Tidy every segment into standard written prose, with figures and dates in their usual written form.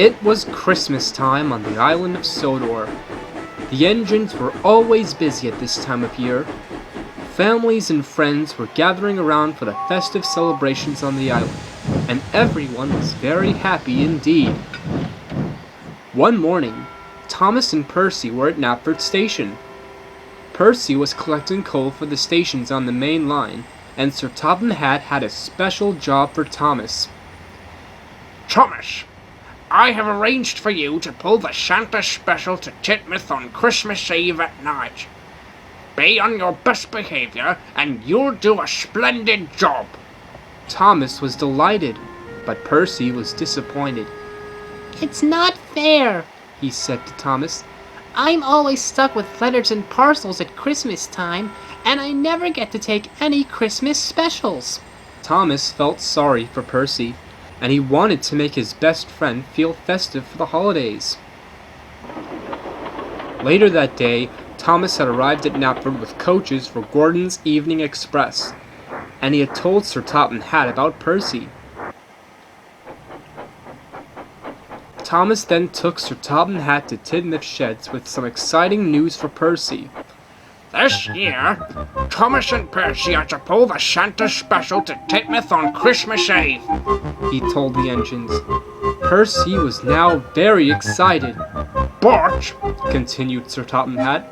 It was Christmas time on the island of Sodor. The engines were always busy at this time of year. Families and friends were gathering around for the festive celebrations on the island, and everyone was very happy indeed. One morning, Thomas and Percy were at Knapford Station. Percy was collecting coal for the stations on the main line, and Sir Topham Hatt had a special job for Thomas. Thomas, I have arranged for you to pull the Santa special to Tidmouth on Christmas Eve at night. Be on your best behaviour, and you'll do a splendid job. Thomas was delighted, but Percy was disappointed. "It's not fair," he said to Thomas. "I'm always stuck with letters and parcels at Christmas time, and I never get to take any Christmas specials." Thomas felt sorry for Percy, and he wanted to make his best friend feel festive for the holidays. Later that day, Thomas had arrived at Knapford with coaches for Gordon's evening express, and he had told Sir Topham Hatt about Percy. Thomas then took Sir Topham Hatt to Tidmouth Sheds with some exciting news for Percy. This year, Thomas and Percy are to pull the Santa special to Tidmouth on Christmas Eve, he told the engines. Percy was now very excited. But, continued Sir Topham Hatt,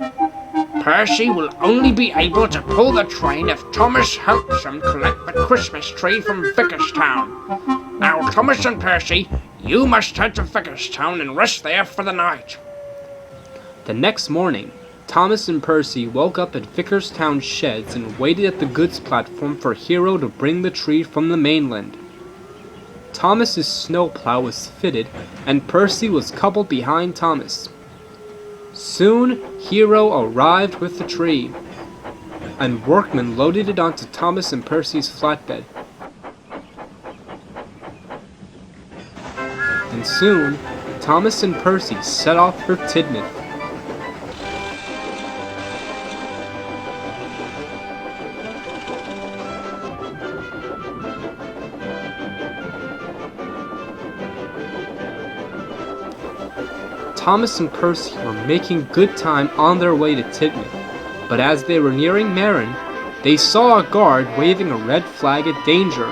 Percy will only be able to pull the train if Thomas helps him collect the Christmas tree from Vickerstown. Now, Thomas and Percy, you must head to Vickerstown and rest there for the night. The next morning, Thomas and Percy woke up at Vickerstown Sheds and waited at the goods platform for Hero to bring the tree from the mainland. Thomas's snowplow was fitted, and Percy was coupled behind Thomas. Soon, Hero arrived with the tree, and workmen loaded it onto Thomas and Percy's flatbed. And soon, Thomas and Percy set off for Tidmouth. Thomas and Percy were making good time on their way to Tidmouth, but as they were nearing Marin, they saw a guard waving a red flag at danger.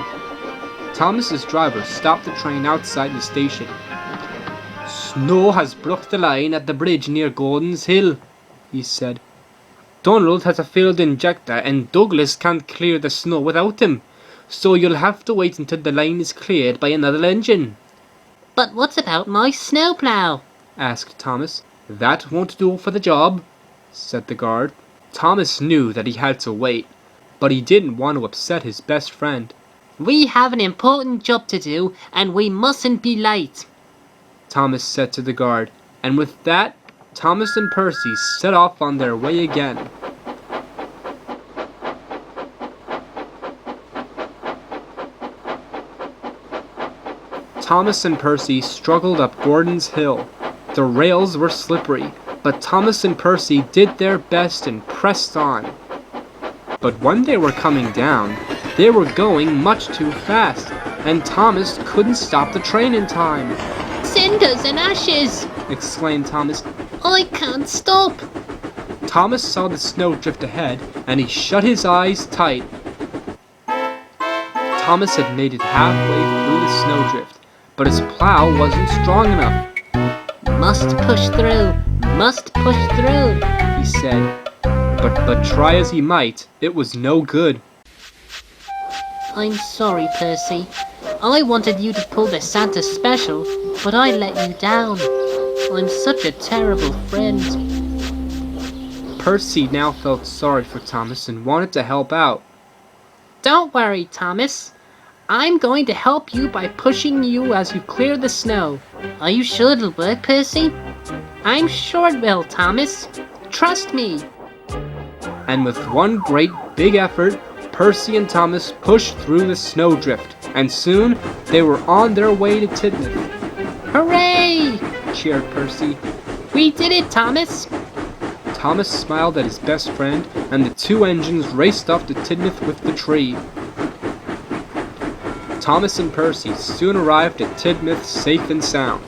Thomas's driver stopped the train outside the station. "Snow has broke the line at the bridge near Gordon's Hill," he said. "Donald has a failed injector and Douglas can't clear the snow without him, so you'll have to wait until the line is cleared by another engine." "But what about my snowplow?" asked Thomas. "That won't do for the job," said the guard. Thomas knew that he had to wait, but he didn't want to upset his best friend. "We have an important job to do, and we mustn't be late," Thomas said to the guard, and with that, Thomas and Percy set off on their way again. Thomas and Percy struggled up Gordon's Hill. The rails were slippery, but Thomas and Percy did their best and pressed on. But when they were coming down, they were going much too fast, and Thomas couldn't stop the train in time. "Cinders and ashes!" exclaimed Thomas. "I can't stop!" Thomas saw the snowdrift ahead, and he shut his eyes tight. Thomas had made it halfway through the snowdrift, but his plow wasn't strong enough. Must push through, he said. But try as he might, it was no good. "I'm sorry, Percy. I wanted you to pull the Santa special, but I let you down. I'm such a terrible friend." Percy now felt sorry for Thomas and wanted to help out. "Don't worry, Thomas. I'm going to help you by pushing you as you clear the snow. Are you sure it'll work, Percy?" "I'm sure it will, Thomas. Trust me." And with one great big effort, Percy and Thomas pushed through the snowdrift, and soon they were on their way to Tidmouth. "Hooray!" cheered Percy. "We did it, Thomas." Thomas smiled at his best friend, and the two engines raced off to Tidmouth with the tree. Thomas and Percy soon arrived at Tidmouth safe and sound.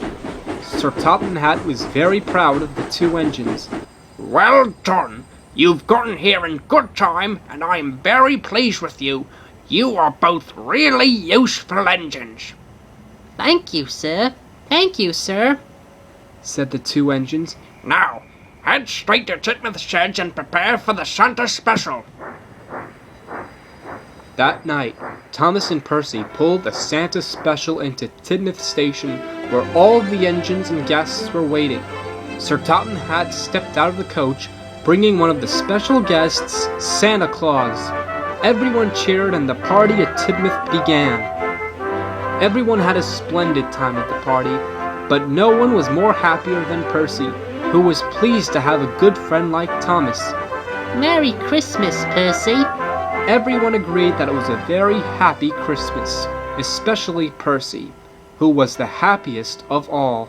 Sir Topham Hatt was very proud of the two engines. Well done! You've gotten here in good time, and I am very pleased with you. You are both really useful engines. Thank you, sir. Thank you, sir. Said the two engines. Now, head straight to Tidmouth sheds and prepare for the Santa Special. That night, Thomas and Percy pulled the Santa Special into Tidmouth Station, where all the engines and guests were waiting. Sir Topham Hatt stepped out of the coach, bringing one of the special guests, Santa Claus. Everyone cheered and the party at Tidmouth began. Everyone had a splendid time at the party, but no one was more happier than Percy, who was pleased to have a good friend like Thomas. Merry Christmas, Percy. Everyone agreed that it was a very happy Christmas, especially Percy, who was the happiest of all.